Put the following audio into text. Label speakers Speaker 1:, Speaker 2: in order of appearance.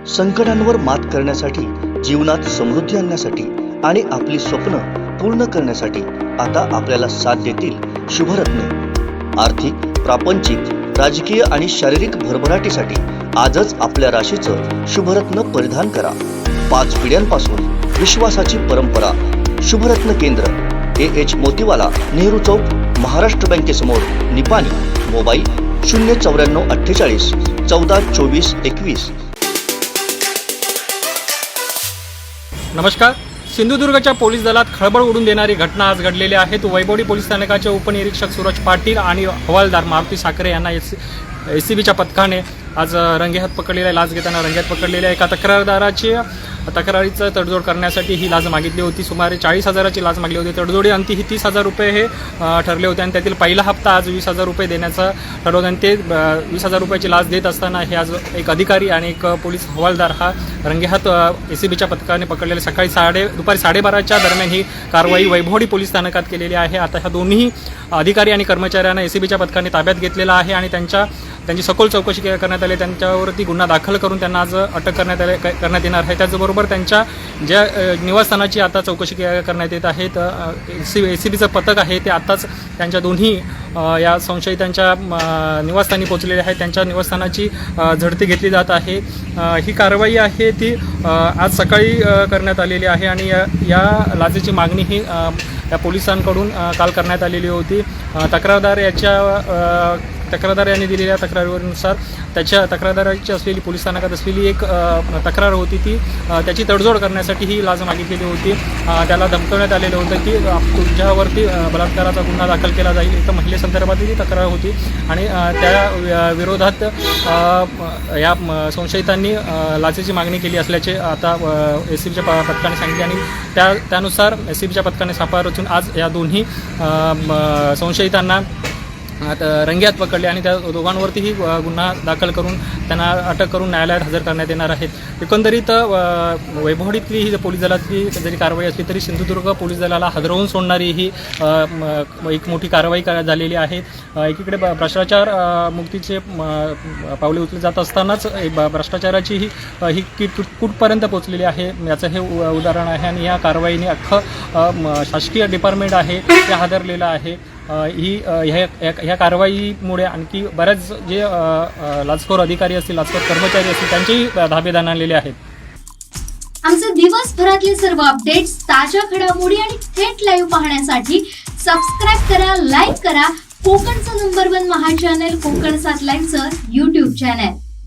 Speaker 1: संकटांवर मात करण्यासाठी, जीवनात समृद्धी आणण्यासाठी आणि आपली स्वप्न पूर्ण करण्यासाठी आता आपल्याला साथ देतील शुभरत्न। आर्थिक, प्रापंचिक, राजकीय आणि शारीरिक भरभराटीसाठी आजच आपल्या राशीचं शुभरत्न परिधान करा। 5 पिढ्यांपासून विश्वासाची परंपरा। शुभरत्न केंद्र AH मोतीवाला, नेहरू चौक, महाराष्ट्र बँकेसमोर, निपाणी। मोबाईल 09448 14 24 21।
Speaker 2: नमस्कार। सिंधुदुर्गच्या पोलीस दलात खळबळ उडून देणारी घटना आज घडलेली आहे। वैभवडी पोलीस स्थानकाचे उपनिरीक्षक सूरज पाटील आणि हवालदार मारुती साखरे यांना एसीबीच्या पथकाने आज रंगेहात पकडलेल्या लाच घेताना रंगेहात पकडलेल्या एका तक्रारदाराची तक्रारीचं तडजोड करण्यासाठी ही लाच मागितली होती। सुमारे 40,000ची लाच मागली होती। तडजोडी अंती ही 30,000 रुपये हे ठरले होते आणि त्यातील पहिला हप्ता आज 20,000 रुपये देण्याचा ठरवलं आणि ते 20,000 रुपयाची लाच देत असताना हे आज एक अधिकारी आणि एक पोलीस हवालदार हा रंगेहात एसीबीच्या पथकाने पकडलेले। दुपारी 12:30च्या दरम्यान ही कारवाई वैभवडी पोलीस स्थानकात केलेली आहे। आता ह्या दोन्ही अधिकारी आणि कर्मचाऱ्यांना एसीबीच्या पथकाने ताब्यात घेतलेला आहे आणि त्यांची सखोल चौकशी करण्यात आली। त्यांच्यावरती गुन्हा दाखल करून त्यांना आज अटक करण्यात येणार आहे। त्याचबरोबर त्यांच्या ज्या निवासस्थानाची आता चौकशी करण्यात येत आहे। एसीबीचं पथक आहे ते आताच त्यांच्या दोन्ही या संशयितांच्या निवासस्थानी पोहोचलेले आहेत। त्यांच्या निवासस्थानाची झडती घेतली जात आहे। ही कारवाई आहे ती आज सकाळी करण्यात आलेली आहे आणि या लाचेची मागणी ही या पोलिसांकडून काल करण्यात आलेली होती। तक्रारदार यांनी दिलेल्या तक्रारीनुसार त्याच्या तक्रारदाराची असलेली पोलीस स्थानकात असलेली एक तक्रार होती ती त्याची तडजोड करण्यासाठी ही लाच मागितलेली होती। त्याला धमकवण्यात आलेलं होतं की तुमच्यावरती बलात्काराचा गुन्हा दाखल केला जाईल। एका महिलेसंदर्भातली ही तक्रार होती आणि त्या विरोधात या संशयितांनी लाचेची मागणी केली असल्याचे आता एसीबीच्या पथकाने सांगितले आणि त्यानुसार एसीबीच्या पथकाने सापळा रचून आज या दोन्ही संशयितांना रंगेहात पकडले आणि त्या दोघांवरतीही गुन्हा दाखल करून त्यांना अटक करून न्यायालयात हजर करण्यात येणार आहे। एकंदरीत वैभवडीतली ही पोलीस दलातली जरी कारवाई असली तरी सिंधुदुर्ग पोलीस दलाला हादरवून सोडणारी ही एक मोठी कारवाई झालेली आहे। एकीकडे भ्रष्टाचार मुक्तीचे पावले उचलले जात असतानाच भ्रष्टाचाराची ही कुठपर्यंत पोचलेली आहे याचं हे उदाहरण आहे आणि या कारवाईने अख्खं शासकीय डिपार्टमेंट आहे ते हादरलेलं आहे। ह्या कारवाईमुळे आणखी बऱ्याच जे लाचखोर अधिकारी असतील, लाचखोर कर्मचारी असतील त्यांचेही धाबे दणाणलेले आहेत।
Speaker 3: आमचे दिवसभरातले सर्व अपडेट्स, ताज्या घडामोडी आणि थेट लाईव्ह पाहण्यासाठी सबस्क्राईब करा, लाईक करा कोकणचं नंबर 1 महा चॅनल कोकण 7 लाईव्हचं YouTube चॅनल।